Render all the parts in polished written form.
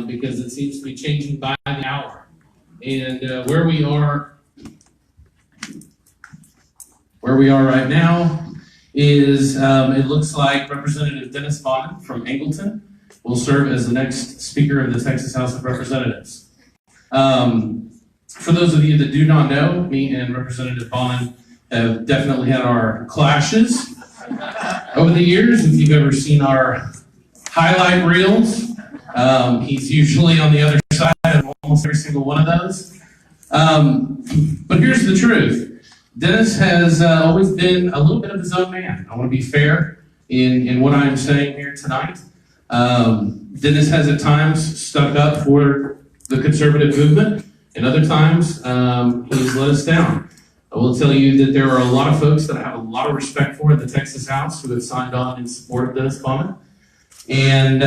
because it seems to be changing by the hour. And where we are right now is it looks like Representative Dennis Bonnen from Angleton will serve as the next Speaker of the Texas House of Representatives. For those of you that do not know, me and Representative Bonnen have definitely had our clashes over the years. If you've ever seen our highlight reels, he's usually on the other side of almost every single one of those. But here's the truth. Dennis has always been a little bit of his own man. I want to be fair in what I'm saying here tonight. Dennis has at times stuck up for the conservative movement, and other times he's let us down. I will tell you that there are a lot of folks that I have a lot of respect for at the Texas House who have signed on in support of Dennis Bonnen. And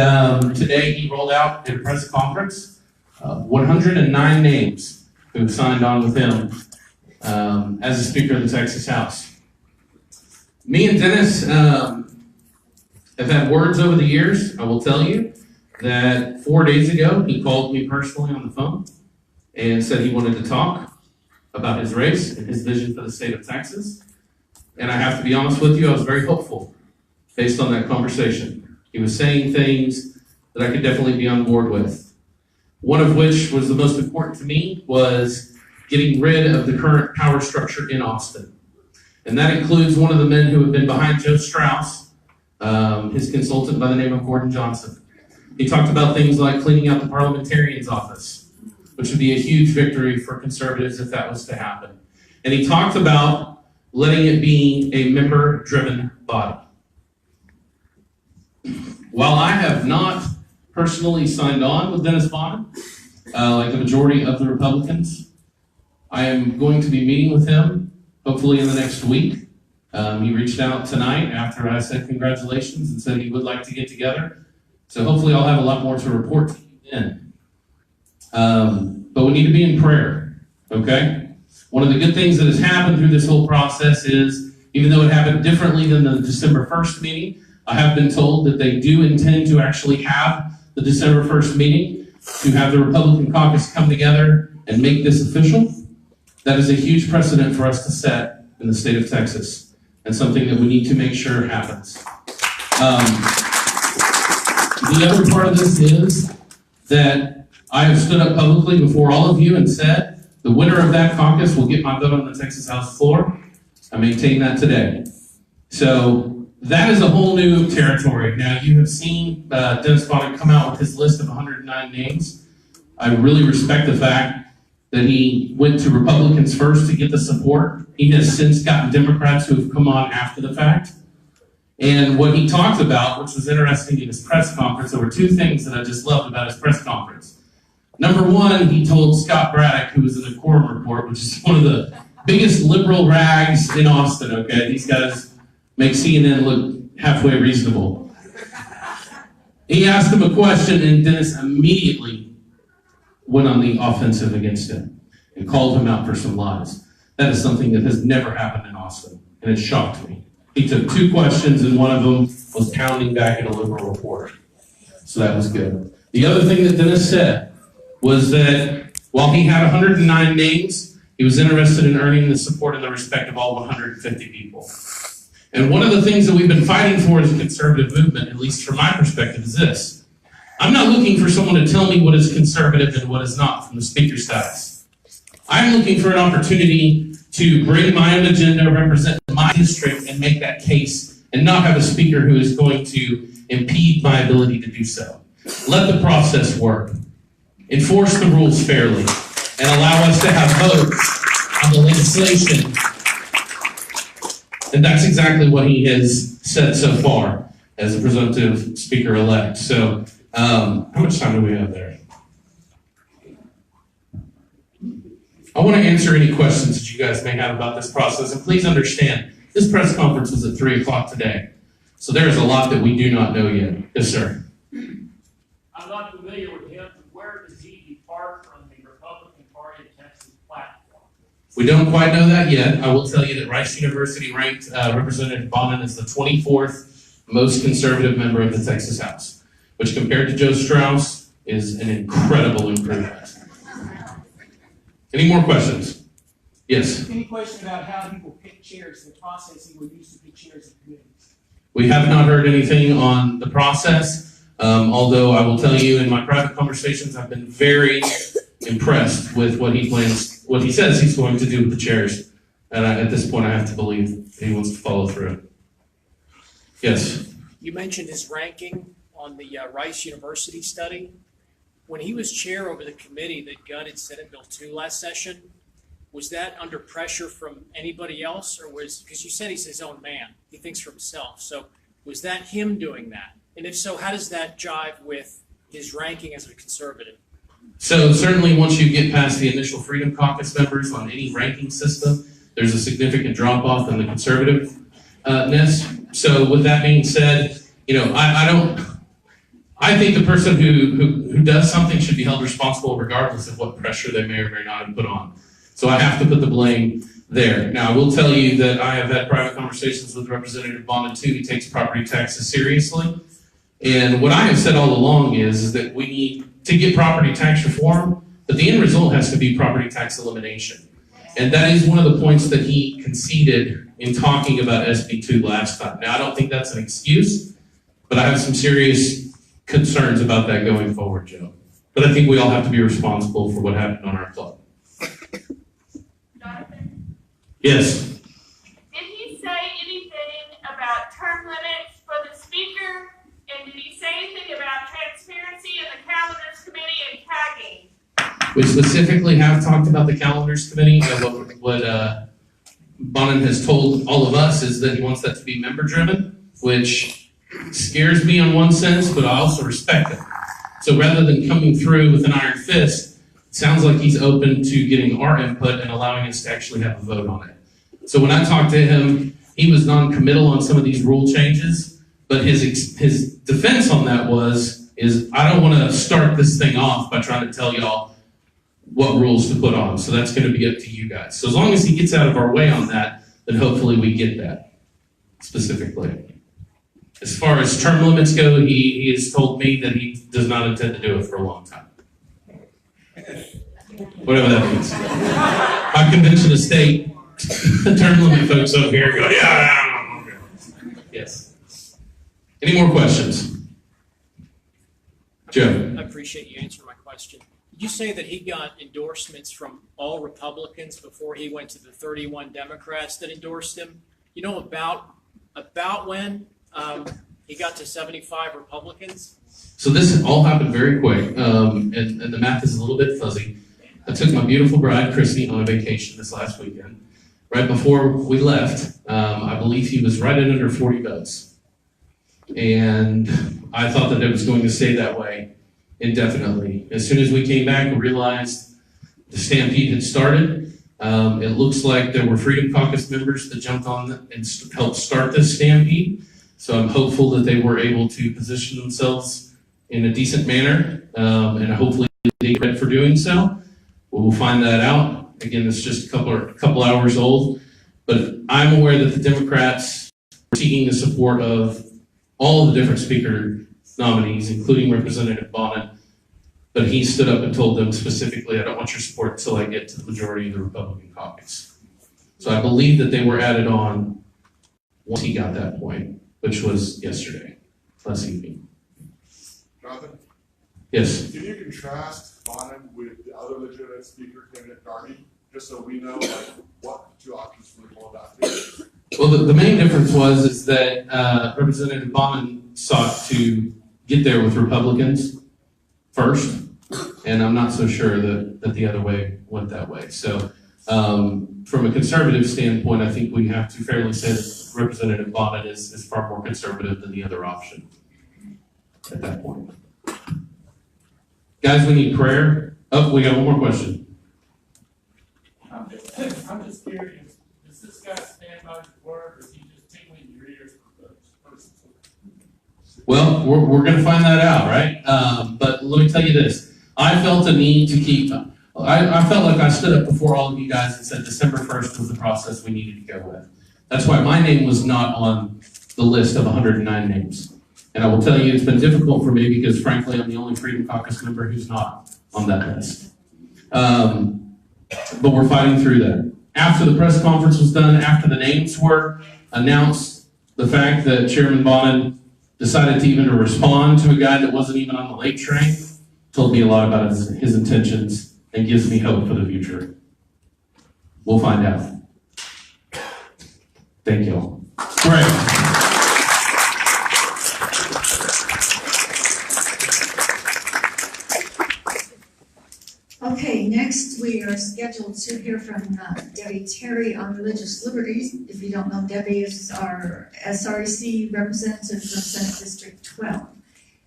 today he rolled out at a press conference 109 names who have signed on with him as a Speaker of the Texas House. Me and Dennis have had words over the years. I will tell you that 4 days ago he called me personally on the phone and said he wanted to talk about his race and his vision for the state of Texas. And I have to be honest with you, I was very hopeful based on that conversation. He was saying things that I could definitely be on board with. One of which was the most important to me was getting rid of the current power structure in Austin. And that includes one of the men who have been behind Joe Strauss, his consultant by the name of Gordon Johnson. He talked about things like cleaning out the parliamentarian's office, which would be a huge victory for conservatives if that was to happen. And he talked about letting it be a member-driven body. While I have not personally signed on with Dennis Bonnen, like the majority of the Republicans, I am going to be meeting with him, hopefully in the next week. He reached out tonight after I said congratulations and said he would like to get together. So hopefully I'll have a lot more to report to you then. But we need to be in prayer, okay? One of the good things that has happened through this whole process is, even though it happened differently than the December 1st meeting, I have been told that they do intend to actually have the December 1st meeting to have the Republican caucus come together and make this official. That is a huge precedent for us to set in the state of Texas, and something that we need to make sure happens. The other part of this is that I have stood up publicly before all of you and said, the winner of that caucus will get my vote on the Texas House floor. I maintain that today. So that is a whole new territory. Now, you have seen Dennis Bonnen come out with his list of 109 names. I really respect the fact that he went to Republicans first to get the support. He has since gotten Democrats who have come on after the fact. And what he talked about, which was interesting in his press conference, there were two things that I just loved about his press conference. Number one, he told Scott Braddock, who was in the Quorum Report, which is one of the biggest liberal rags in Austin, okay? These guys make CNN look halfway reasonable. He asked him a question, and Dennis immediately went on the offensive against him and called him out for some lies. That is something that has never happened in Austin, and it shocked me. He took two questions, and one of them was pounding back at a liberal reporter. So that was good. The other thing that Dennis said was that while he had 109 names, he was interested in earning the support and the respect of all 150 people. And one of the things that we've been fighting for as a conservative movement, at least from my perspective, is this. I'm not looking for someone to tell me what is conservative and what is not from the speaker status. I'm looking for an opportunity to bring my own agenda, represent my district, and make that case, and not have a speaker who is going to impede my ability to do so. Let the process work. Enforce the rules fairly, and allow us to have votes on the legislation. And that's exactly what he has said so far as a presumptive speaker-elect. So, how much time do we have there? I want to answer any questions that you guys may have about this process. And please understand, this press conference was at 3 o'clock today. So there is a lot that we do not know yet. Yes, sir. I'm not familiar with him. Where does he depart from the Republican Party of Texas platform? We don't quite know that yet. I will tell you that Rice University ranked Representative Bonnen as the 24th most conservative member of the Texas House, which compared to Joe Strauss is an incredible improvement. Any more questions? Yes? Any question about how he will pick chairs, the process he will use to pick chairs in committees? We have not heard anything on the process, although I will tell you in my private conversations, I've been very impressed with what he says he's going to do with the chairs. And at this point, I have to believe he wants to follow through. Yes? You mentioned his ranking on the Rice University study. When he was chair over the committee that gutted Senate Bill 2 last session, was that under pressure from anybody else, or because you said he's his own man, he thinks for himself, so was that him doing that? And if so, how does that jive with his ranking as a conservative? So certainly once you get past the initial Freedom Caucus members on any ranking system, there's a significant drop-off in the conservative-ness. So with that being said, I think the person who does something should be held responsible regardless of what pressure they may or may not have put on. So I have to put the blame there. Now, I will tell you that I have had private conversations with Representative Bonin too. He takes property taxes seriously. And what I have said all along is that we need to get property tax reform, but the end result has to be property tax elimination. And that is one of the points that he conceded in talking about SB2 last time. Now, I don't think that's an excuse, but I have some serious concerns about that going forward, Joe. But I think we all have to be responsible for what happened on our club. Jonathan, Yes. did he say anything about term limits for the speaker? And did he say anything about transparency in the calendars committee and tagging? We specifically have talked about the calendars committee. What Bonin has told all of us is that he wants that to be member-driven, which scares me in one sense, but I also respect it. So rather than coming through with an iron fist, it sounds like he's open to getting our input and allowing us to actually have a vote on it. So when I talked to him, he was non-committal on some of these rule changes, but his defense on that is I don't want to start this thing off by trying to tell y'all what rules to put on. So that's going to be up to you guys. So as long as he gets out of our way on that, then hopefully we get that specifically. As far as term limits go, he has told me that he does not intend to do it for a long time. Whatever that means. I've convinced the state, the term limit folks over here go, yeah. Yes. Any more questions? Joe. I appreciate you answering my question. Did you say that he got endorsements from all Republicans before he went to the 31 Democrats that endorsed him? You know about when he got to 75 Republicans? So this all happened very quick, and the math is a little bit fuzzy. I took my beautiful bride, Christy, on a vacation this last weekend. Right before we left, I believe he was right at under 40 votes. And I thought that it was going to stay that way indefinitely. As soon as we came back, we realized the stampede had started. It looks like there were Freedom Caucus members that jumped on and helped start this stampede. So I'm hopeful that they were able to position themselves in a decent manner, and hopefully they get credit for doing so. We'll find that out. Again, it's just a couple hours old, but I'm aware that the Democrats are seeking the support of all of the different speaker nominees, including Representative Bonin, but he stood up and told them specifically, I don't want your support until I get to the majority of the Republican caucus. So I believe that they were added on once he got that point, which was yesterday, last evening. Jonathan, Yes. can you contrast Bonin with the other legitimate speaker candidate, Darby, just so we know what the two options for the poll about is? Well, the main difference is that Representative Bonin sought to get there with Republicans first, and I'm not so sure that the other way went that way. So from a conservative standpoint, I think we have to fairly say that Representative Bonin is far more conservative than the other option at that point. Guys, we need prayer. Oh, we got one more question. I'm just curious, does this guy stand by his word, or is he just tickling your ears for the person? Well, we're going to find that out, right? But let me tell you this. I felt a need to keep, I felt like I stood up before all of you guys and said December 1st was the process we needed to go with. That's why my name was not on the list of 109 names. And I will tell you, it's been difficult for me because frankly, I'm the only Freedom Caucus member who's not on that list. But we're fighting through that. After the press conference was done, after the names were announced, the fact that Chairman Bonin decided to even respond to a guy that wasn't even on the late train told me a lot about his intentions and gives me hope for the future. We'll find out. Thank you all. Right. Okay, next we are scheduled to hear from Debbie Terri on religious liberties. If you don't know, Debbie is our SREC representative from Senate District 12.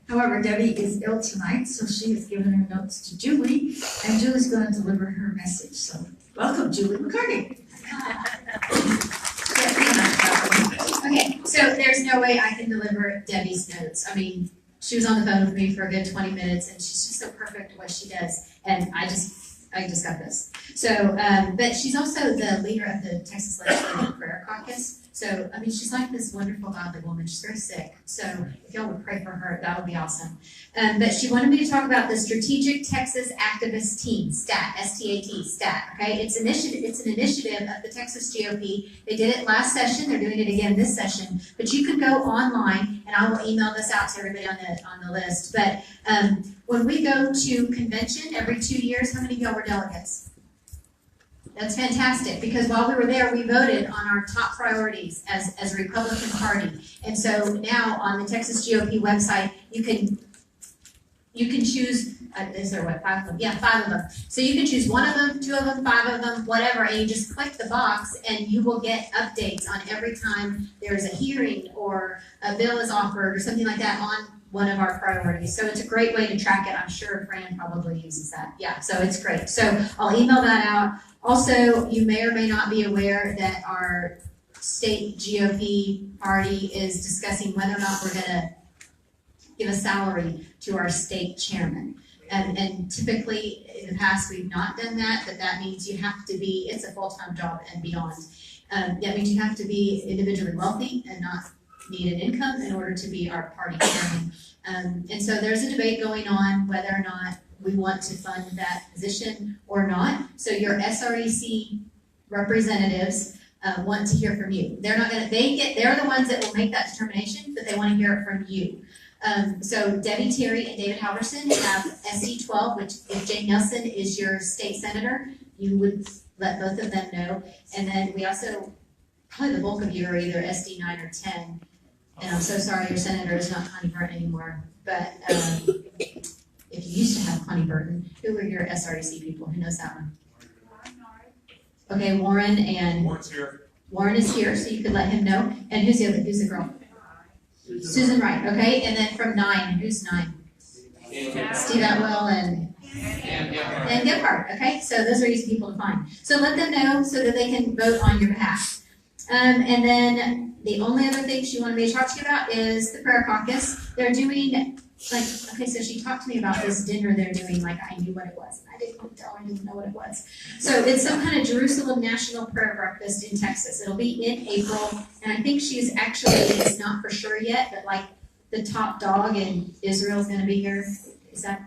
However, Debbie is ill tonight, so she has given her notes to Julie, and Julie's going to deliver her message. So, welcome, Julie McCarty. Okay, so there's no way I can deliver Debbie's notes. I mean, she was on the phone with me for a good 20 minutes, and she's just so perfect at what she does. And I just got this. So, but she's also the leader of the Texas Legislative Prayer Caucus. So, I mean, she's like this wonderful, godly woman. She's very sick. So, if y'all would pray for her, that would be awesome. But she wanted me to talk about the Strategic Texas Activist Team, STAT, S-T-A-T, STAT, okay? It's an initiative of the Texas GOP. They did it last session. They're doing it again this session. But you can go online, and I will email this out to everybody on the list. But when we go to convention every 2 years, how many of y'all were delegates? That's fantastic, because while we were there, we voted on our top priorities as a Republican Party. And so now on the Texas GOP website, you can choose, is there what, 5 of them? Yeah, 5 of them. So you can choose 1 of them, 2 of them, 5 of them, whatever, and you just click the box and you will get updates on every time there's a hearing or a bill is offered or something like that on one of our priorities. So it's a great way to track it. I'm sure Fran probably uses that. Yeah, so it's great. So I'll email that out. Also, you may or may not be aware that our state GOP party is discussing whether or not we're going to give a salary to our state chairman. And typically in the past we've not done that, but that means you have to be, it's a full-time job and beyond. That means you have to be individually wealthy and not need an income in order to be our party chairman. And so there's a debate going on whether or not we want to fund that position or not. So your SREC representatives want to hear from you. They're not gonna, they're the ones that will make that determination, but they want to hear it from you. So Debbie Terri and David Halverson have SD12, which if Jay Nelson is your state senator, you would let both of them know. And then we also, probably the bulk of you are either SD9 or 10. And I'm so sorry your senator is not Connie Burton anymore. But if you used to have Connie Burton, who were your SREC people? Who knows that one? Okay, Warren and Warren's here. Warren is here, so you could let him know. And who's the girl? Susan Wright, okay, and then from 9, who's 9? Steve Atwell and Gebhardt, okay, so those are easy people to find. So let them know so that they can vote on your behalf. And then the only other thing she wanted me to talk to you about is the prayer caucus. They're doing, like, okay, so she talked to me about this dinner they're doing, like I knew what it was. I didn't know what it was. So it's some kind of Jerusalem National Prayer Breakfast in Texas. It'll be in April, and I think she's actually, it's not for sure yet, but like the top dog in Israel is going to be here. Is that?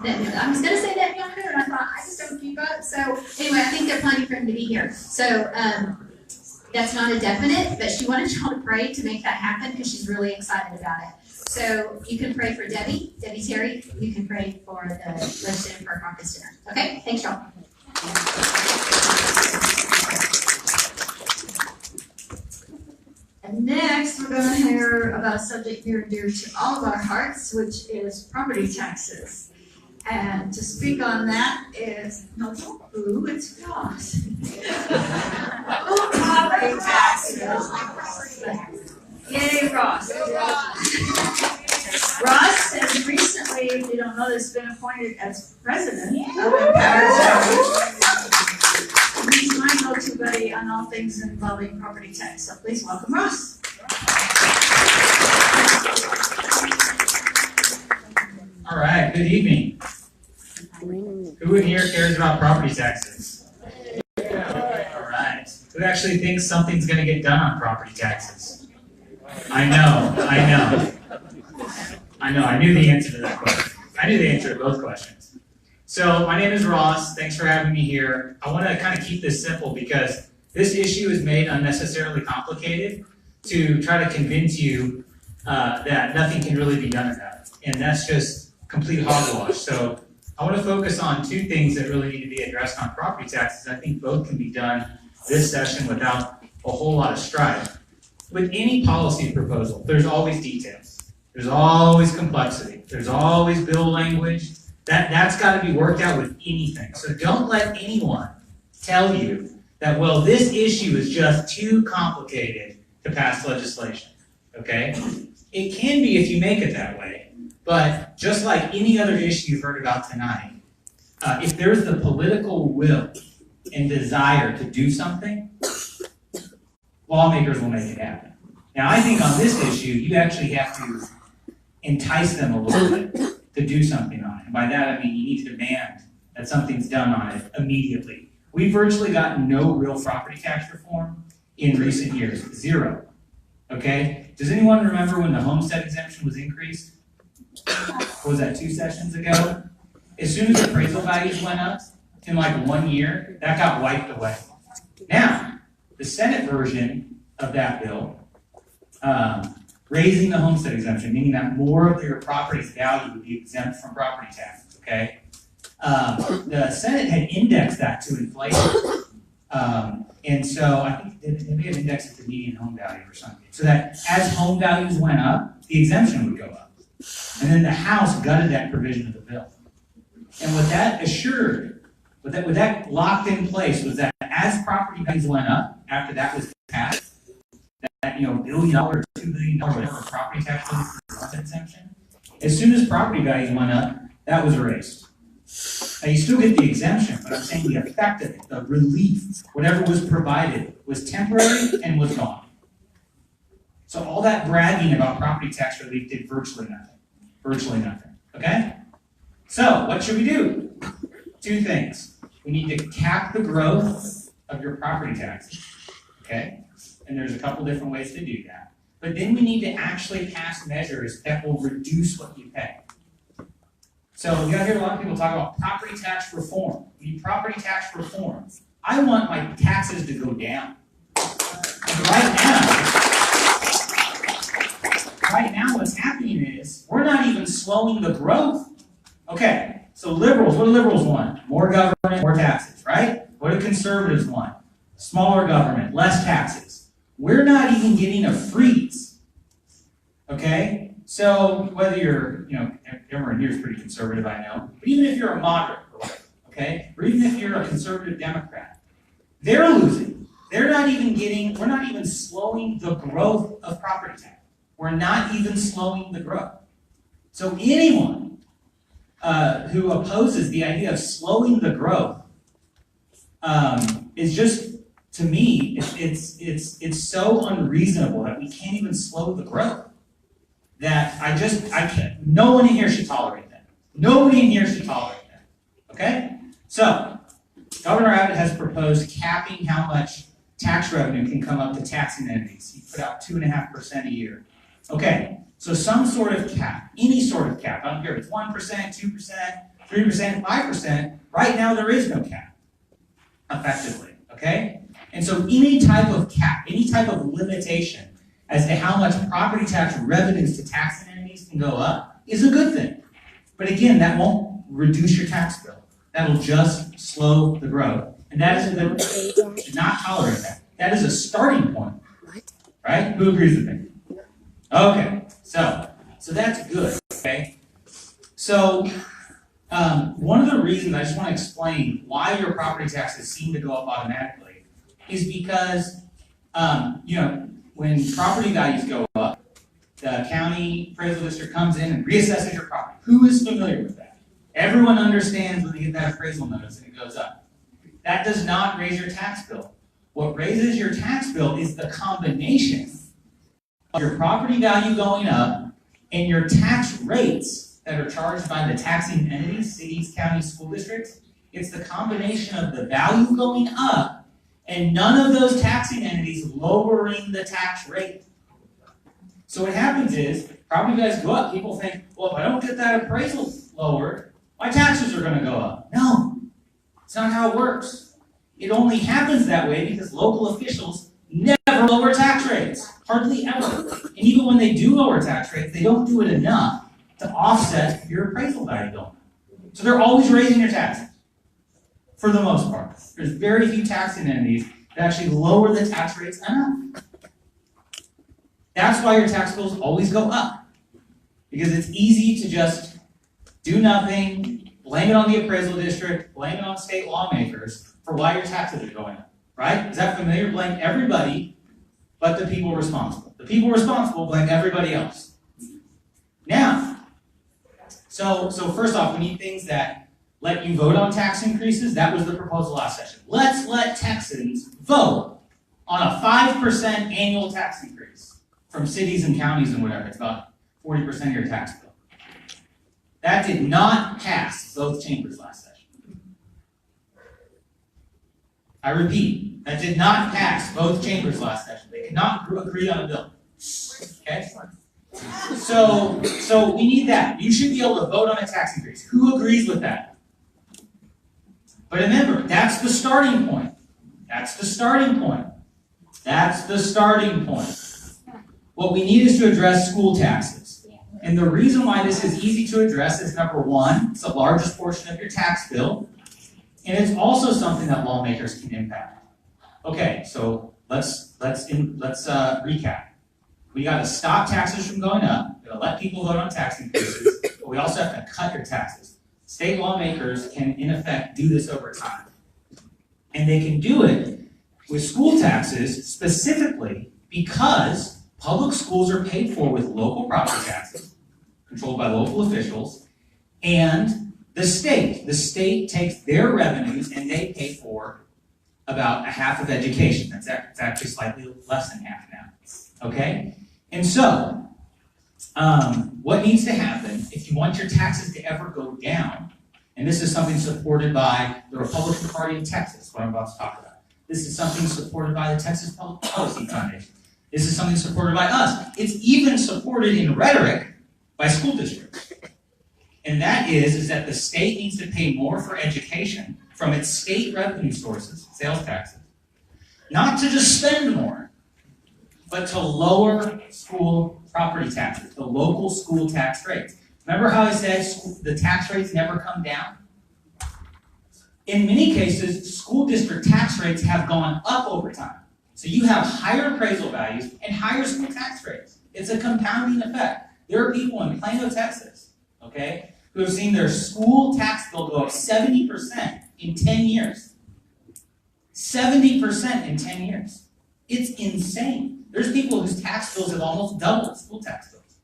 I was going to say that younger, and I thought, I just don't keep up. So anyway, I think they're planning for him to be here. So that's not a definite, but she wanted y'all to pray to make that happen because she's really excited about it. So you can pray for Debbie Terri. You can pray for the Legislative Prayer Caucus dinner. Okay, thanks y'all. And next, we're going to hear about a subject near and dear to all of our hearts, which is property taxes. And to speak on that is, no, don't boo, it's Ross. Oh, property taxes. Yay, Ross. Ross has recently, if you don't know this, been appointed as president of Empower County. He's my go-to buddy on all things involving property tax. So please welcome Ross. All right, good evening. Who in here cares about property taxes? All right. Who actually thinks something's going to get done on property taxes? I I know. I knew the answer to that question. I knew the answer to both questions. So my name is Ross. Thanks for having me here. I want to kind of keep this simple because this issue is made unnecessarily complicated to try to convince you that nothing can really be done about it. And that's just complete hogwash. So I want to focus on two things that really need to be addressed on property taxes. I think both can be done this session without a whole lot of strife. With any policy proposal, there's always details. There's always complexity. There's always bill language. That's got to be worked out with anything. So don't let anyone tell you that, well, this issue is just too complicated to pass legislation, okay? It can be if you make it that way, but just like any other issue you've heard about tonight, if there's the political will and desire to do something, lawmakers will make it happen. Now, I think on this issue, you actually have to entice them a little bit to do something on it. And by that, I mean you need to demand that something's done on it immediately. We've virtually gotten no real property tax reform in recent years, zero. Okay? Does anyone remember when the homestead exemption was increased? What was that, 2 sessions ago? As soon as appraisal values went up in like 1 year, that got wiped away. Now, the Senate version of that bill, raising the homestead exemption, meaning that more of your property's value would be exempt from property taxes, okay? The Senate had indexed that to inflation. And so I think they may have indexed it to median home value or something. So that as home values went up, the exemption would go up. And then the House gutted that provision of the bill. And what that assured, what that locked in place was that as property values went up after that was passed, that $1 billion or $2 billion, whatever property tax was for the homestead exemption, as soon as property values went up, that was erased. Now you still get the exemption, but I'm saying the effect of it, the relief, whatever was provided, was temporary and was gone. So all that bragging about property tax relief did virtually nothing. Virtually nothing. Okay? So what should we do? 2 things. We need to cap the growth of your property taxes. Okay? And there's a couple different ways to do that. But then we need to actually pass measures that will reduce what you pay. So you gotta hear a lot of people talk about property tax reform. We need property tax reform. I want my taxes to go down. Right now what's happening is we're not even slowing the growth. Okay, so liberals, what do liberals want? More government, more taxes, right? What do conservatives want? Smaller government, less taxes. We're not even getting a freeze. Okay? So whether you're, everyone here is pretty conservative, I know, but even if you're a moderate, okay, or even if you're a conservative Democrat, they're losing. We're not even slowing the growth of property tax. We're not even slowing the growth. So anyone who opposes the idea of slowing the growth is just, to me, it's so unreasonable that we can't even slow the growth. That I can't. No one in here should tolerate that. Nobody in here should tolerate that. Okay? So, Governor Abbott has proposed capping how much tax revenue can come up to taxing entities. He put out 2.5% a year. Okay, so some sort of cap, any sort of cap. I don't care if it's 1%, 2%, 3%, 5%. Right now there is no cap, effectively. Okay? And so any type of cap, any type of limitation as to how much property tax revenues to taxing entities can go up is a good thing. But again, that won't reduce your tax bill. That'll just slow the growth. And that is a good thing. We should not tolerate that. That is a starting point. Right? Who agrees with me? Okay. So that's good. Okay? So one of the reasons I just want to explain why your property taxes seem to go up automatically is because when property values go up, the county appraisal district comes in and reassesses your property. Who is familiar with that? Everyone understands when they get that appraisal notice and it goes up. That does not raise your tax bill. What raises your tax bill is the combination of your property value going up and your tax rates that are charged by the taxing entities, cities, counties, school districts. It's the combination of the value going up and none of those taxing entities lowering the tax rate. So what happens is, property values go up, people think, well, if I don't get that appraisal lowered, my taxes are gonna go up. No, it's not how it works. It only happens that way because local officials never lower tax rates, hardly ever. And even when they do lower tax rates, they don't do it enough to offset your appraisal value going up. So they're always raising your taxes, for the most part. There's very few taxing entities that actually lower the tax rates enough. That's why your tax bills always go up. Because it's easy to just do nothing, blame it on the appraisal district, blame it on state lawmakers for why your taxes are going up, right? Is that familiar? Blame everybody but the people responsible. The people responsible blame everybody else. Now, so first off, we need things that let you vote on tax increases. That was the proposal last session. Let's let Texans vote on a 5% annual tax increase from cities and counties and whatever. It's about 40% of your tax bill. That did not pass both chambers last session. I repeat, that did not pass both chambers last session. They could not agree on a bill. Okay? So we need that. You should be able to vote on a tax increase. Who agrees with that? But remember, that's the starting point. That's the starting point. That's the starting point. What we need is to address school taxes. And the reason why this is easy to address is, number one, it's the largest portion of your tax bill. And it's also something that lawmakers can impact. Okay, so let's recap. We got to stop taxes from going up. We got to let people vote on tax increases, but we also have to cut your taxes. State lawmakers can, in effect, do this over time. And they can do it with school taxes specifically because public schools are paid for with local property taxes, controlled by local officials, and the state takes their revenues and they pay for about a half of education. It's actually slightly less than half now, okay? And so, what needs to happen if you want your taxes to ever go down, and this is something supported by the Republican Party in Texas, what I'm about to talk about. This is something supported by the Texas Public Policy Foundation. This is something supported by us. It's even supported in rhetoric by school districts. And that is that the state needs to pay more for education from its state revenue sources, sales taxes. Not to just spend more, but to lower school property taxes, the local school tax rates. Remember how I said the tax rates never come down? In many cases, school district tax rates have gone up over time. So you have higher appraisal values and higher school tax rates. It's a compounding effect. There are people in Plano, Texas, okay, who have seen their school tax bill go up 70% in 10 years. 70% in 10 years. It's insane. There's people whose tax bills have almost doubled school tax bills.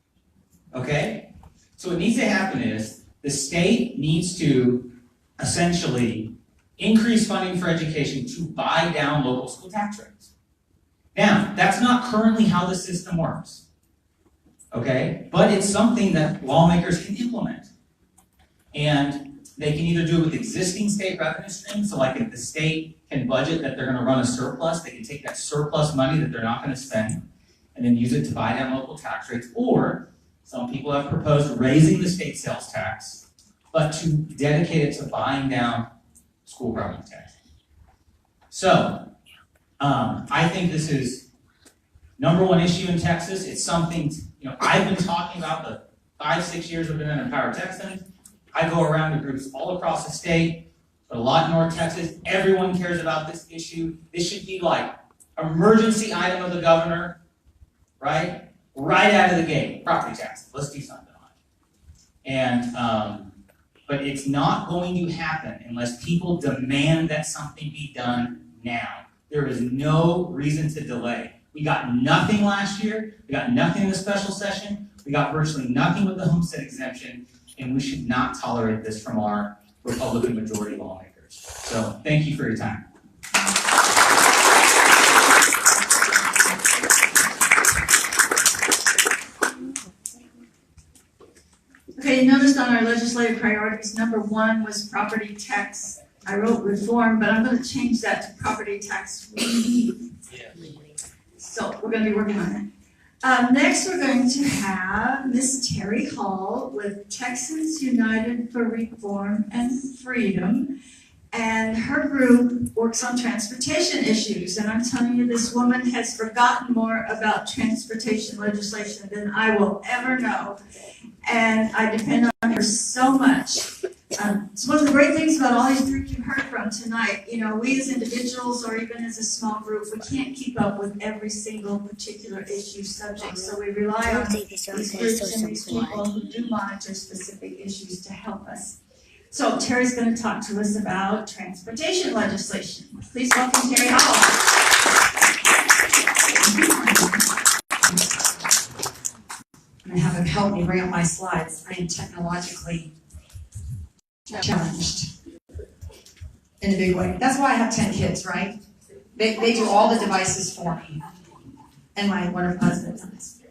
Okay? So what needs to happen is the state needs to essentially increase funding for education to buy down local school tax rates. Now, that's not currently how the system works. Okay? But it's something that lawmakers can implement. And they can either do it with existing state revenue streams, so like if the state can budget that they're going to run a surplus, they can take that surplus money that they're not going to spend and then use it to buy down local tax rates. Or some people have proposed raising the state sales tax, but to dedicate it to buying down school property tax. So, I think this is number one issue in Texas. It's something, I've been talking about the 5-6 years I've been in Empower Texans. I go around to groups all across the state, but a lot in North Texas. Everyone cares about this issue. This should be like emergency item of the governor, right? Right out of the gate, property taxes. Let's do something on it. And, but it's not going to happen unless people demand that something be done now. There is no reason to delay. We got nothing last year. We got nothing in the special session. We got virtually nothing with the homestead exemption. And we should not tolerate this from our Republican majority lawmakers. So thank you for your time. Okay, you noticed on our legislative priorities, number 1 was property tax. I wrote reform, but I'm going to change that to property tax relief. So we're going to be working on Next, we're going to have Miss Terri Hall with Texans United for Reform and Freedom. And her group works on transportation issues. And I'm telling you, this woman has forgotten more about transportation legislation than I will ever know. And I depend on her so much. It's one of the great things about all these groups you heard from tonight. You know, we as individuals or even as a small group, we can't keep up with every single particular issue subject. So we rely on these groups and these people who do monitor specific issues to help us. So Terry's going to talk to us about transportation legislation. Please welcome Terri Hall. I'm going to have him help me bring up my slides. I am technologically challenged in a big way. That's why I have 10 kids, right? They do all the devices for me. And my wonderful husband does.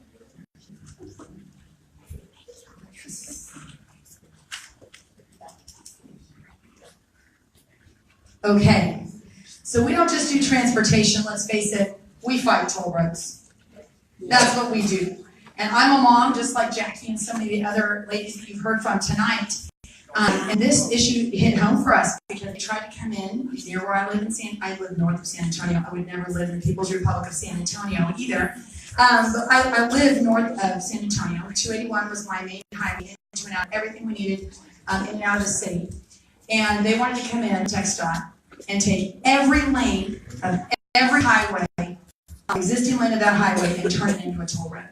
Okay, so we don't just do transportation, let's face it, we fight toll roads. That's what we do. And I'm a mom, just like Jackie and so many of the other ladies that you've heard from tonight. And this issue hit home for us because they tried to come in near where I live I live north of San Antonio. I would never live in the People's Republic of San Antonio either. But I live north of San Antonio. 281 was my main highway into and out, everything we needed in and out of the city. And they wanted to come in, TxDOT, and take every lane of every highway, existing lane of that highway, and turn it into a toll road.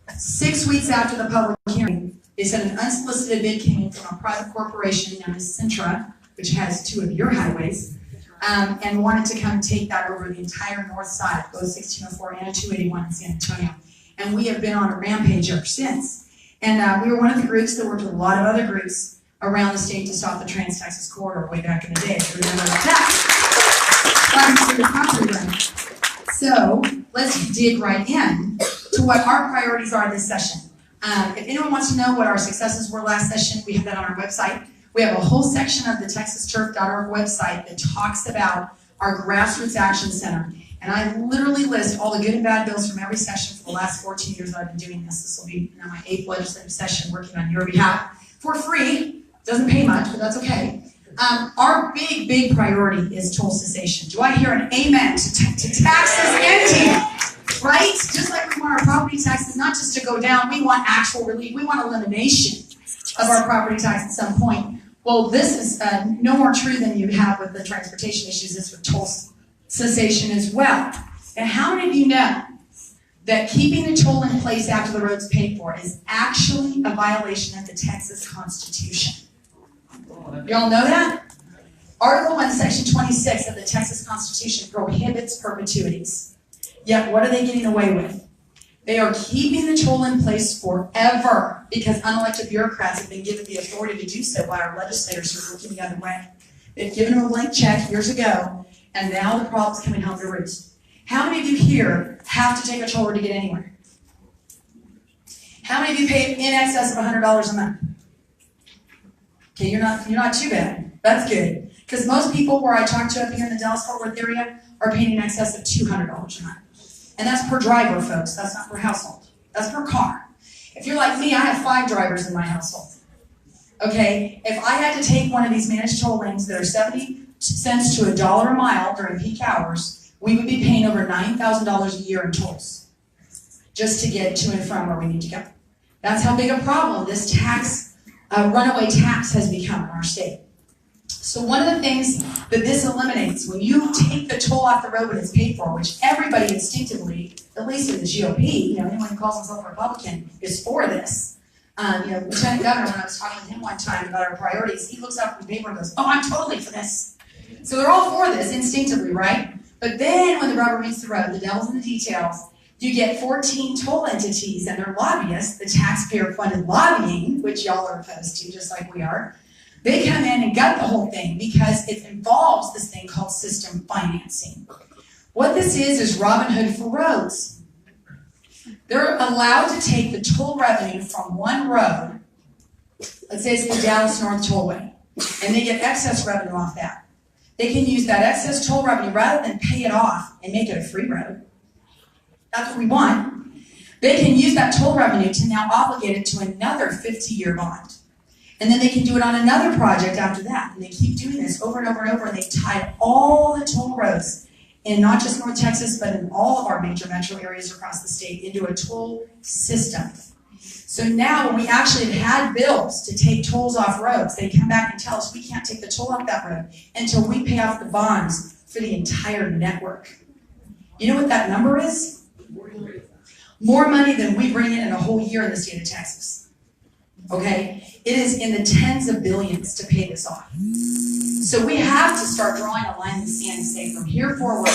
6 weeks after the public hearing, they said an unsolicited bid came in from a private corporation known as Centra, which has 2 of your highways, and wanted to come take that over the entire north side, both 1604 and 281 in San Antonio. And we have been on a rampage ever since. And we were one of the groups that worked with a lot of other groups around the state to stop the Trans-Texas corridor way back in the day. If you remember that. So let's dig right in to what our priorities are this session. If anyone wants to know what our successes were last session, we have that on our website. We have a whole section of the TexasTurf.org website that talks about our Grassroots Action Center. And I literally list all the good and bad bills from every session for the last 14 years that I've been doing this. This will be now my 8th legislative session working on your behalf for free. Doesn't pay much, but that's okay. Our big priority is toll cessation. Do I hear an amen to taxes ending? Right? Just like we want our property taxes not just to go down, we want actual relief. We want elimination of our property tax at some point. Well, this is no more true than you have with the transportation issues. It's with toll cessation as well. And how many of you know that keeping the toll in place after the road's paid for is actually a violation of the Texas Constitution? Y'all know that? Article 1, Section 26 of the Texas Constitution prohibits perpetuities. Yet what are they getting away with? They are keeping the toll in place forever because unelected bureaucrats have been given the authority to do so by our legislators who are looking the other way. They've given them a blank check years ago, and now the problem's coming home to roost. How many of you here have to take a toll road to get anywhere? How many of you pay in excess of $100 a month? Okay, you're not too bad. That's good. Because most people where I talk to up here in the Dallas-Fort Worth area are paying in excess of $200 a month. And that's per driver, folks. That's not per household. That's per car. If you're like me, I have 5 drivers in my household. Okay, if I had to take one of these managed toll lanes that are 70 cents to $1 a mile during peak hours, we would be paying over $9,000 a year in tolls just to get to and from where we need to go. That's how big a problem this runaway tax has become in our state. So one of the things that this eliminates, when you take the toll off the road when it's paid for, which everybody instinctively, at least in the GOP, anyone who calls himself a Republican is for this. Lieutenant Governor, when I was talking with him one time about our priorities, he looks up from the paper and goes, "Oh, I'm totally for this." So they're all for this instinctively, right? But then when the rubber meets the road, the devil's in the details, you get 14 toll entities and their lobbyists, the taxpayer-funded lobbying, which y'all are opposed to, just like we are. They come in and gut the whole thing because it involves this thing called system financing. What this is Robin Hood for roads. They're allowed to take the toll revenue from one road, let's say it's the Dallas North Tollway, and they get excess revenue off that. They can use that excess toll revenue rather than pay it off and make it a free road. That's what we want. They can use that toll revenue to now obligate it to another 50-year bond. And then they can do it on another project after that. And they keep doing this over and over and over, and they've tied all the toll roads in not just North Texas, but in all of our major metro areas across the state into a toll system. So now when we actually have had bills to take tolls off roads, they come back and tell us we can't take the toll off that road until we pay off the bonds for the entire network. You know what that number is? More money than we bring in a whole year in the state of Texas. Okay? It is in the tens of billions to pay this off. So we have to start drawing a line in the sand and say from here forward,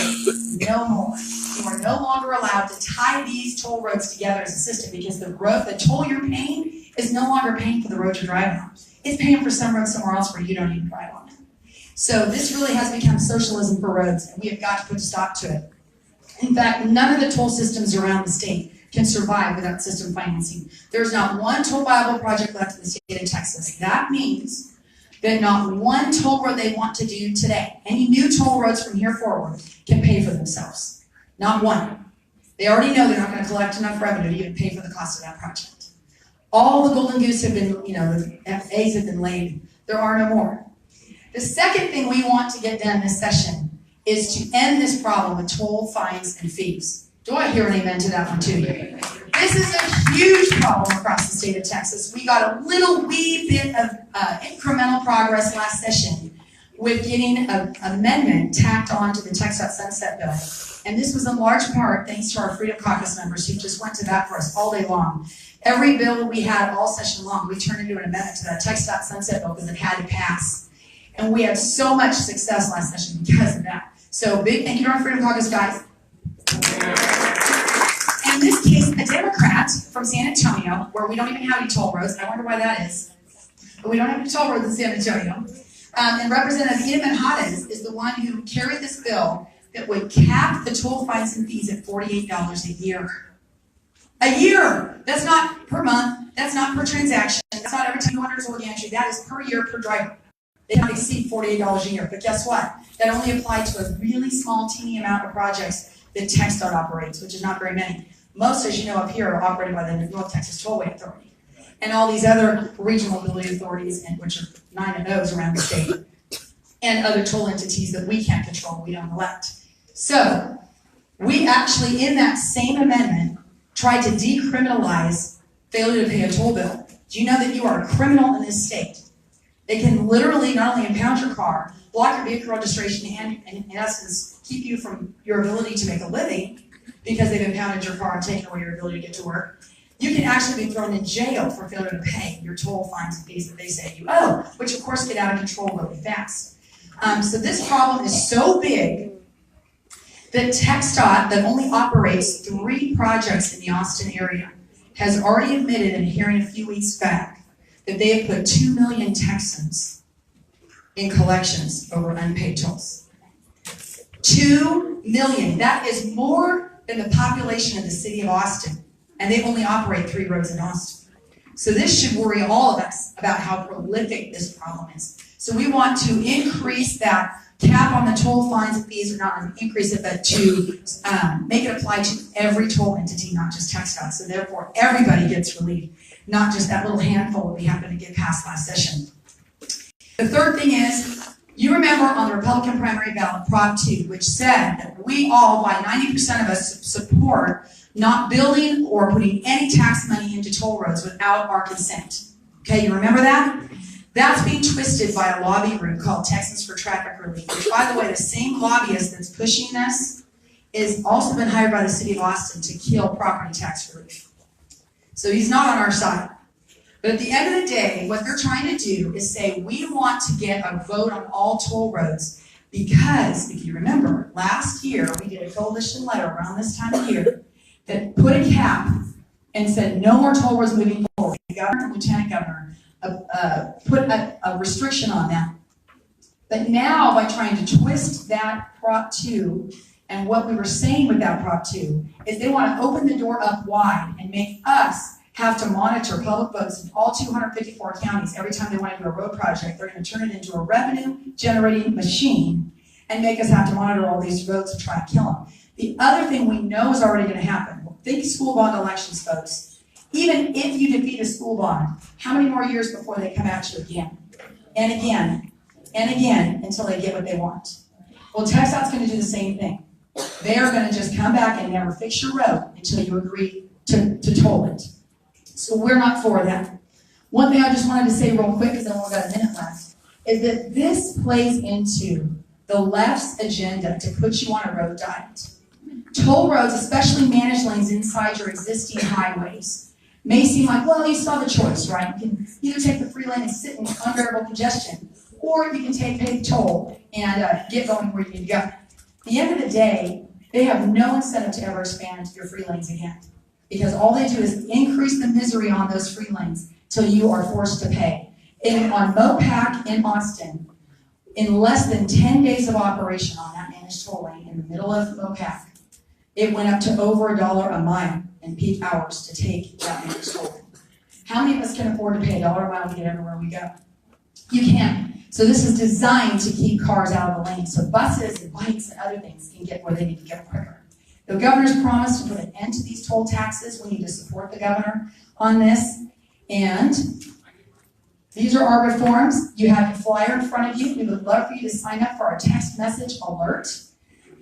no more. You are no longer allowed to tie these toll roads together as a system because the toll you're paying is no longer paying for the road you're driving on. It's paying for some road somewhere else where you don't even drive on it. So this really has become socialism for roads, and we have got to put a stop to it. In fact, none of the toll systems around the state can survive without system financing. There's not one toll viable project left in the state of Texas. That means that not one toll road they want to do today, any new toll roads from here forward, can pay for themselves. Not one. They already know they're not going to collect enough revenue to even pay for the cost of that project. All the golden goose have been, the eggs have been laid. There are no more. The second thing we want to get done this session is to end this problem with toll, fines, and fees. Do I hear an amen to that one too? This is a huge problem across the state of Texas. We got a little wee bit of incremental progress last session with getting an amendment tacked on to the TxDOT Sunset Bill. And this was in large part thanks to our Freedom Caucus members who just went to bat for us all day long. Every bill we had all session long, we turned into an amendment to that TxDOT Sunset Bill because it had to pass. And we had so much success last session because of that. So big thank you to our Freedom Caucus guys. In this case, a Democrat from San Antonio, where we don't even have any toll roads. I wonder why that is. But we don't have any toll roads in San Antonio. And Representative Ida Manjarrez is the one who carried this bill that would cap the toll fines and fees at $48 a year. A year! That's not per month. That's not per transaction. That's not every time you enter a toll gantry. That is per year per driver. They don't exceed $48 a year. But guess what? That only applied to a really small, teeny amount of projects that TxDOT operates, which is not very many. Most, as you know, up here are operated by the North Texas Tollway Authority. And all these other regional ability authorities, which are 9 of those around the state, and other toll entities that we can't control, we don't elect. So, we actually, in that same amendment, tried to decriminalize failure to pay a toll bill. Do you know that you are a criminal in this state? They can literally not only impound your car, block your vehicle registration, and in essence, keep you from your ability to make a living because they've impounded your car and taken away your ability to get to work. You can actually be thrown in jail for failure to pay your toll fines and fees that they say you owe, which of course get out of control really fast. So this problem is so big that TxDOT, that only operates 3 projects in the Austin area, has already admitted in a hearing a few weeks back that they have put 2 million Texans in collections over unpaid tolls. 2 million. That is more than the population of the city of Austin, and they only operate 3 roads in Austin. So this should worry all of us about how prolific this problem is. So we want to increase that cap on the toll fines and fees, or not increase it, but to make it apply to every toll entity, not just TxDOT. So therefore, everybody gets relief, not just that little handful that we happened to get passed last session. The third thing is, you remember on the Republican primary ballot, Prop 2, which said that we all, by 90% of us, support not building or putting any tax money into toll roads without our consent. Okay, you remember that? That's being twisted by a lobby group called Texans for Traffic Relief, which, by the way, the same lobbyist that's pushing this is also been hired by the city of Austin to kill property tax relief. So he's not on our side. But at the end of the day, what they're trying to do is say, we want to get a vote on all toll roads because, if you remember, last year we did a coalition letter around this time of year that put a cap and said no more toll roads moving forward. The governor and lieutenant governor put a restriction on that. But now, by trying to twist that Prop 2, and what we were saying with that Prop 2, is they want to open the door up wide and make us have to monitor public votes in all 254 counties every time they want to do a road project. They're going to turn it into a revenue-generating machine and make us have to monitor all these roads and try to kill them. The other thing we know is already going to happen, think school bond elections, folks. Even if you defeat a school bond, how many more years before they come at you again? And again, and again, until they get what they want. Well, TxDOT's gonna do the same thing. They are gonna just come back and never fix your road until you agree to toll it. So we're not for that. One thing I just wanted to say real quick, because I've only got a minute left, is that this plays into the left's agenda to put you on a road diet. Toll roads, especially managed lanes inside your existing highways, may seem like, well, you saw the choice, right? You can either take the free lane and sit in unbearable congestion, or you can pay the toll and get going where you need to go. At the end of the day, they have no incentive to ever expand your free lanes again, because all they do is increase the misery on those free lanes till you are forced to pay. And on MoPac in Austin, in less than 10 days of operation on that managed toll lane in the middle of MoPac, it went up to over $1 a mile in peak hours to take that managed toll lane. How many of us can afford to pay $1 a mile to get everywhere we go? You can't. So this is designed to keep cars out of the lane so buses and bikes and other things can get where they need to go quicker. The governor's promised to put an end to these toll taxes. We need to support the governor on this. And these are our reforms. You have your flyer in front of you. We would love for you to sign up for our text message alert.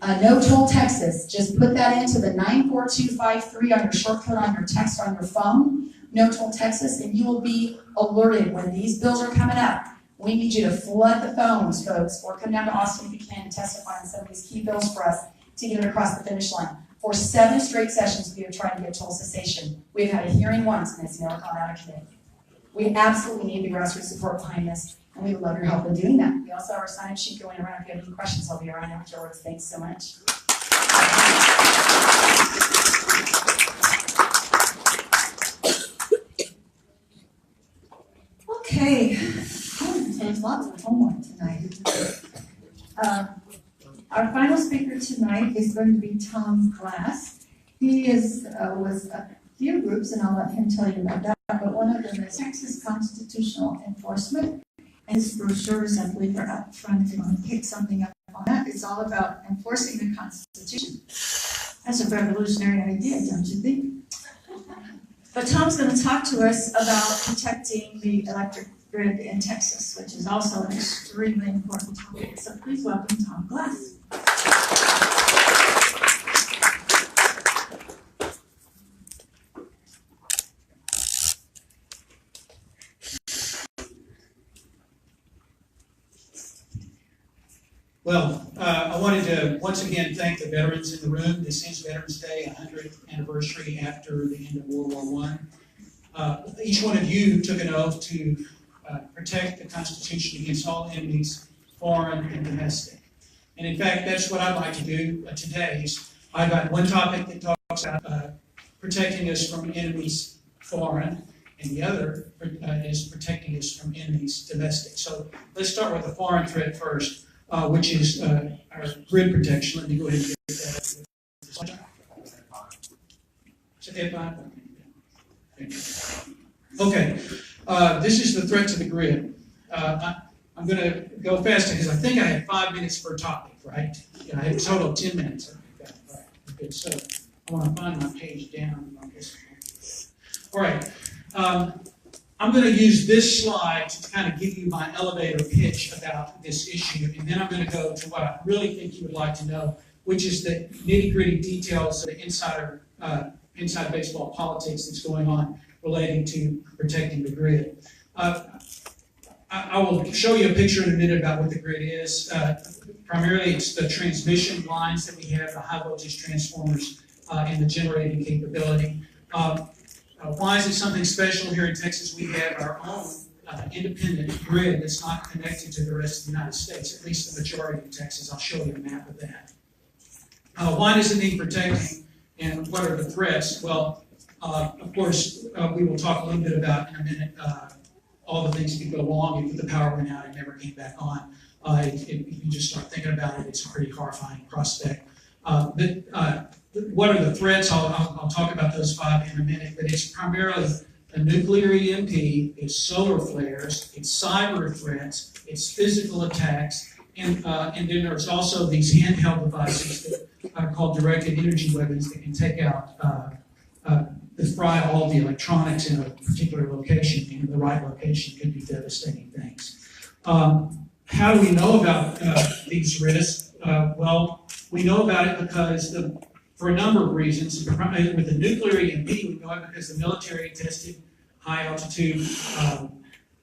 No Toll Texas. Just put that into the 94253 on your shortcut on your text on your phone. No Toll Texas, and you will be alerted when these bills are coming up. We need you to flood the phones, folks, or come down to Austin if you can and testify on some of these key bills for us to get it across the finish line. For 7 straight sessions, we have tried to get toll cessation. We've had a hearing once, and it's never gone out of committee. We absolutely need the grassroots support behind this, and we would love your help in doing that. We also have our sign-up sheet going around. If you have any questions, I'll be around afterwards. Thanks so much. Okay, there's lots of homework tonight. Our final speaker tonight is going to be Tom Glass. He was a few groups, and I'll let him tell you about that, but one of them is Texas Constitutional Enforcement, and his brochures, I believe, are up front if you want to pick something up on that. It's all about enforcing the Constitution. That's a revolutionary idea, don't you think? But Tom's going to talk to us about protecting the electric grid in Texas, which is also an extremely important topic. So please welcome Tom Glass. Well, I wanted to once again thank the veterans in the room. This is Veterans Day, 100th anniversary after the end of World War I. Each one of you took an oath to protect the Constitution against all enemies, foreign and domestic. And in fact, that's what I'd like to do today. I've got one topic that talks about protecting us from enemies, foreign, and the other is protecting us from enemies, domestic. So let's start with the foreign threat first. Which is our grid protection. Let me go ahead and get that. Okay, this is the threat to the grid. I'm going to go faster because I think I have 5 minutes per topic, right? Yeah, I have a total of 10 minutes. Okay, all right, good. So I want to find my page down on this. All right. I'm going to use this slide to kind of give you my elevator pitch about this issue, and then I'm going to go to what I really think you would like to know, which is the nitty-gritty details of the inside baseball politics that's going on relating to protecting the grid. I will show you a picture in a minute about what the grid is. Primarily, it's the transmission lines that we have, the high-voltage transformers, and the generating capability. Why is it something special here in Texas? We have our own independent grid that's not connected to the rest of the United States, at least the majority of Texas. I'll show you a map of that. Why does it need protecting, and what are the threats? Well, of course, we will talk a little bit about in a minute all the things that could go wrong if the power went out and never came back on. If you just start thinking about it, it's a pretty horrifying prospect. What are the threats? I'll talk about those 5 in a minute, but it's primarily a nuclear EMP, it's solar flares, it's cyber threats, it's physical attacks, and then there's also these handheld devices that are called directed energy weapons that can take out fry all the electronics in a particular location, in the right location, could be devastating things. How do we know about these risks? Well, we know about it because for a number of reasons. With the nuclear EMP, we know it because the military tested high-altitude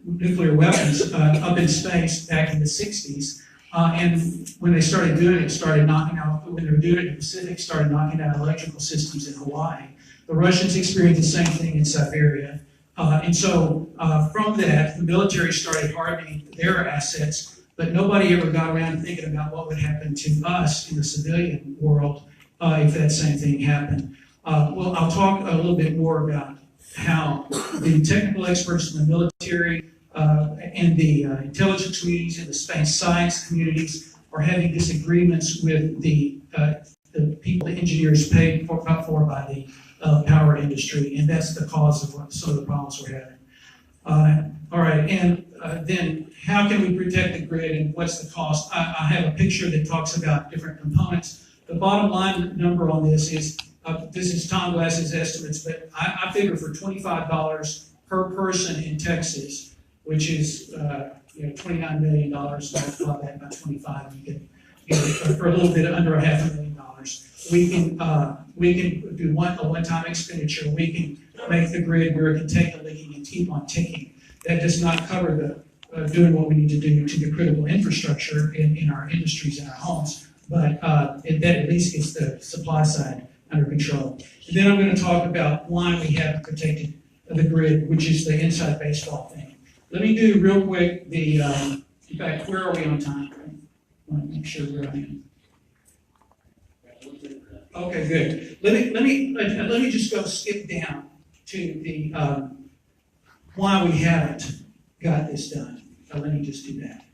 nuclear weapons up in space back in the 60s. And when they started doing it, started knocking out, when they were doing it in the Pacific, started knocking out electrical systems in Hawaii. The Russians experienced the same thing in Siberia. And so from that, the military started hardening their assets, but nobody ever got around to thinking about what would happen to us in the civilian world if that same thing happened. Well, I'll talk a little bit more about how the technical experts in the military and the intelligence communities and the space science communities are having disagreements with the people, the engineers paid for by the power industry, and that's the cause of some of the problems we're having. All right, and then how can we protect the grid and what's the cost? I have a picture that talks about different components. The bottom line number on this is Tom Glass's estimates, but I figure for $25 per person in Texas, which is $29 million, multiply that by 25, you get for a little bit under $500,000. We can do a one-time expenditure. We can make the grid where it can take the leaking and keep on ticking. That does not cover the doing what we need to do to the critical infrastructure in our industries and our homes, but that at least gets the supply side under control. And then I'm going to talk about why we haven't protected the grid, which is the inside baseball thing. Let me do real quick in fact, where are we on time? I want to make sure we're on. Okay, good. Let me just go skip down to the why we haven't got this done. Let me just do that.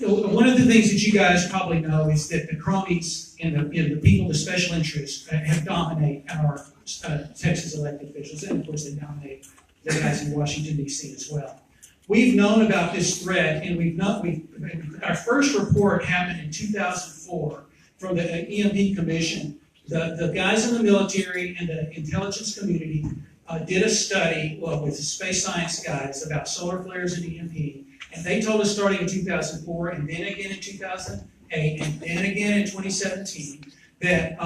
One of the things that you guys probably know is that the cronies and the people, the special interests, have dominate our Texas elected officials, and of course they dominate the guys in Washington, D.C. as well. We've known about this threat, and our first report happened in 2004 from the EMP Commission. The guys in the military and the intelligence community did a study with the space science guys about solar flares and EMP, and they told us starting in 2004 and then again in 2008 and then again in 2017 that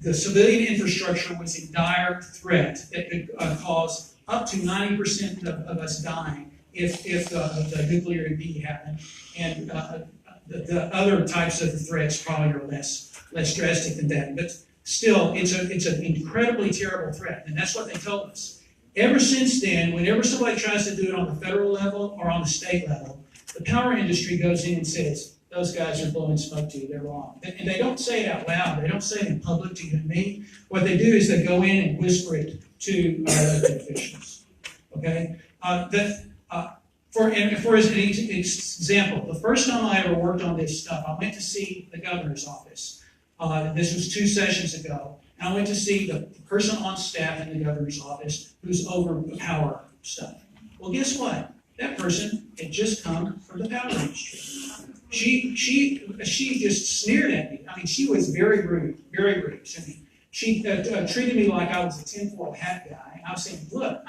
the civilian infrastructure was in dire threat that could cause up to 90% of us dying if the nuclear EMP happened, and the other types of threats probably are less drastic than that. But still, it's an incredibly terrible threat, and that's what they told us. Ever since then, whenever somebody tries to do it on the federal level or on the state level, the power industry goes in and says, those guys are blowing smoke to you, they're wrong. And they don't say it out loud, they don't say it in public to you and me. What they do is they go in and whisper it to our elected officials. Okay? For an example, the first time I ever worked on this stuff, I went to see the governor's office. This was 2 sessions ago. And I went to see the person on staff in the governor's office who's over power stuff. Well, guess what? That person had just come from the power industry. She just sneered at me. I mean, she was very rude to me. She treated me like I was a tinfoil hat guy. I was saying, look,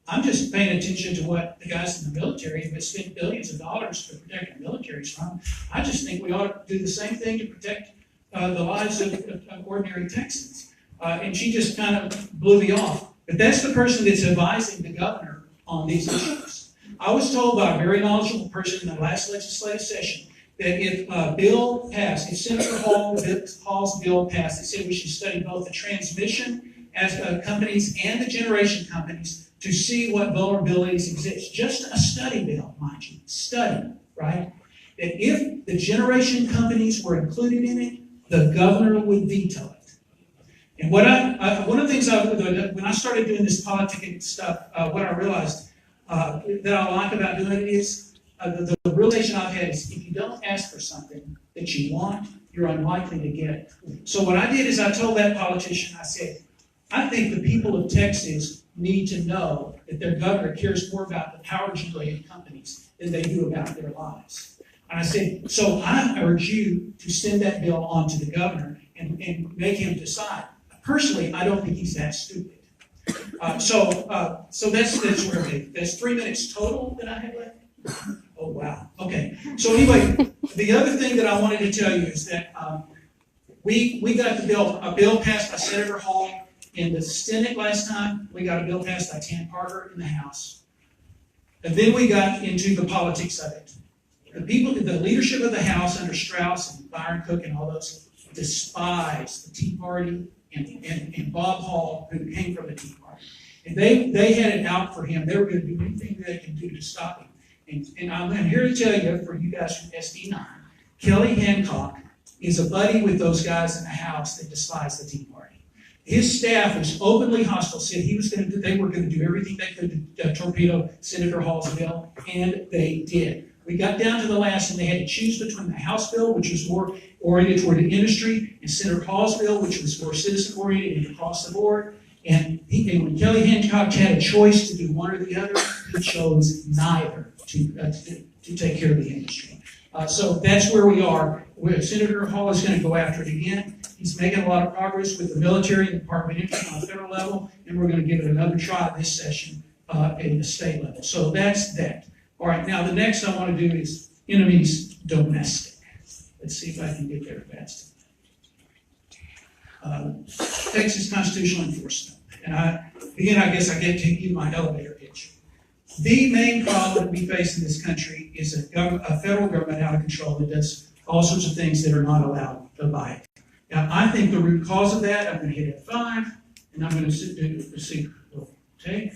I'm just paying attention to what the guys in the military have spent billions of dollars to protect the militaries from. I just think we ought to do the same thing to protect the lives of ordinary Texans. And she just kind of blew me off. But that's the person that's advising the governor on these issues. I was told by a very knowledgeable person in the last legislative session that if a bill passed, if Senator Hall's bill passed, they said we should study both the transmission companies and the generation companies to see what vulnerabilities exist. Just a study bill, mind you. Study, right? That if the generation companies were included in it, the governor would veto it. And one of the things when I started doing this politicking stuff, what I realized that I like about doing it is the realization I've had is if you don't ask for something that you want, you're unlikely to get it. So what I did is I told that politician, I said, I think the people of Texas need to know that their governor cares more about the power generating companies than they do about their lives. And I said, so I urge you to send that bill on to the governor and make him decide. Personally, I don't think he's that stupid. So that's where that's 3 minutes total that I have left. Oh, wow. Okay. So anyway, the other thing that I wanted to tell you is that we got a bill passed by Senator Hall in the Senate last time. We got a bill passed by Tam Parker in the House. And then we got into the politics of it. The leadership of the House under Strauss and Byron Cook and all those despise the Tea Party and Bob Hall, who came from the Tea Party. And they had it out for him. They were going to do anything they can do to stop him. And I'm here to tell you, for you guys from SD9, Kelly Hancock is a buddy with those guys in the House that despise the Tea Party. His staff was openly hostile, said they were going to do everything they could to torpedo Senator Hall's bill, and they did. We got down to the last, and they had to choose between the House bill, which was more oriented toward the industry, and Senator Hall's bill, which was more citizen-oriented and across the board. And when Kelly Hancock had a choice to do one or the other, he chose neither to take care of the industry. So that's where we are. Senator Hall is going to go after it again. He's making a lot of progress with the military and the Department of Energy on the federal level, and we're going to give it another try this session at the state level. So that's that. All right, now the next I want to do is enemies domestic. Let's see if I can get there fast. Texas constitutional enforcement. And I guess I get to give my elevator pitch. The main problem we face in this country is a federal government out of control that does all sorts of things that are not allowed by it. Now, I think the root cause of that, I'm going to hit F5, and I'm going to see, okay?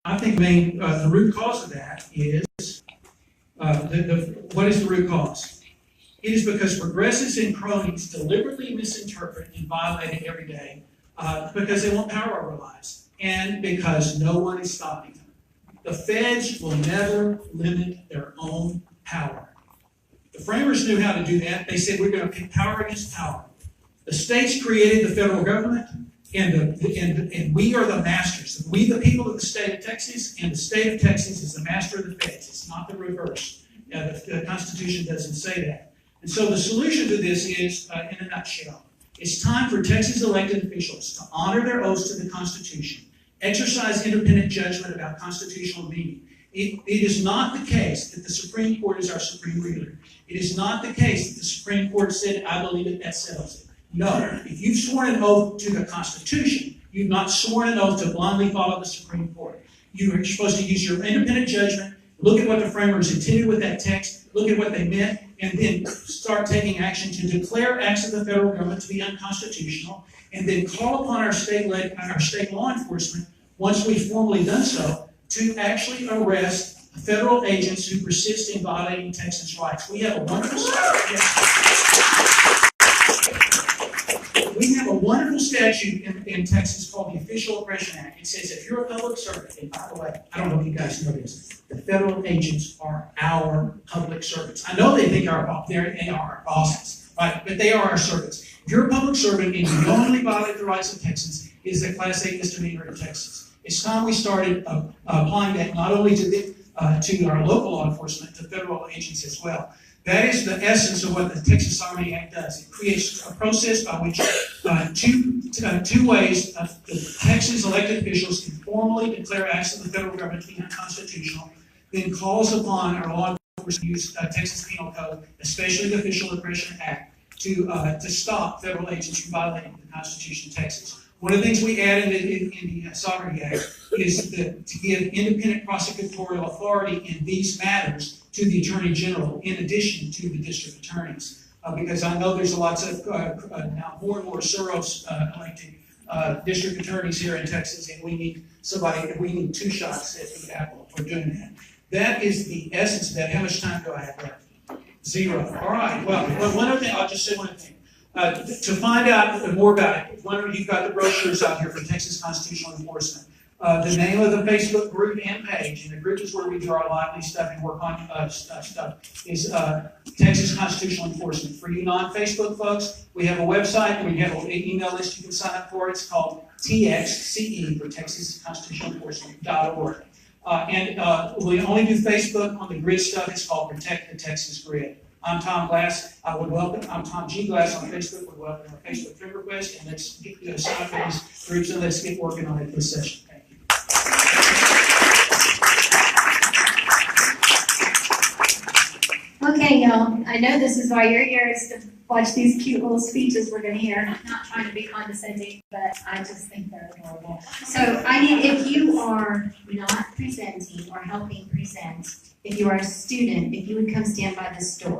I think the root cause of that is, what is the root cause? It is because progressives and cronies deliberately misinterpret and violate it every day because they want power over lives and because no one is stopping them. The feds will never limit their own power. The framers knew how to do that. They said we're going to pit power against power. The states created the federal government, and we are the masters. We, the people of the state of Texas, and the state of Texas is the master of the feds. It's not the reverse. The Constitution doesn't say that. And so the solution to this is, in a nutshell, it's time for Texas elected officials to honor their oaths to the Constitution, exercise independent judgment about constitutional meaning. It is not the case that the Supreme Court is our supreme ruler. It is not the case that the Supreme Court said, I believe it, that settles it. No, if you've sworn an oath to the Constitution, you've not sworn an oath to blindly follow the Supreme Court. You're supposed to use your independent judgment, look at what the framers intended with that text, look at what they meant, and then start taking action to declare acts of the federal government to be unconstitutional, and then call upon our state law enforcement, once we've formally done so, to actually arrest federal agents who persist in violating Texas rights. We have a wonderful statute in Texas called the Official Oppression Act. It says if you're a public servant, and by the way, I don't know if you guys know this, the federal agents are our public servants. I know they think they are our bosses, right? But they are our servants. If you're a public servant and you knowingly violate the rights of Texans, it is a Class A misdemeanor in Texas. It's time we started applying that not only to our local law enforcement, to federal agents as well. That is the essence of what the Texas Army Act does. It creates a process by which two ways the Texas elected officials can formally declare acts of the federal government to be unconstitutional, then calls upon our law enforcement to use Texas Penal Code, especially the Official Oppression Act, to stop federal agents from violating the Constitution of Texas. One of the things we added in the Sovereignty Act is to give independent prosecutorial authority in these matters to the Attorney General, in addition to the district attorneys. Because I know there's lots of now more and more Soros elected district attorneys here in Texas, and we need two shots at the apple for doing that. That is the essence of that. How much time do I have left? 0. All right. Well, one other thing, I'll just say one thing. To find out more about it, you've got the brochures out here for Texas Constitutional Enforcement. The name of the Facebook group and page, and the group is where we do our lively stuff and work on stuff, is Texas Constitutional Enforcement. For you non-Facebook folks, we have a website, and we have an email list you can sign up for. It's called TXCE, for Texas Constitutional Enforcement.org. We only do Facebook on the grid stuff. It's called Protect the Texas Grid. I'm Tom Glass. I'm Tom G. Glass on Facebook. Would welcome a Facebook friend request, and let's sign up for these groups and let's get working on it this session. Thank you. Okay, y'all, I know this is why you're here, is to watch these cute little speeches we're gonna hear. I'm not trying to be condescending, but I just think they're adorable. So I need, if you are not presenting or helping present, if you are a student, if you would come stand by this door.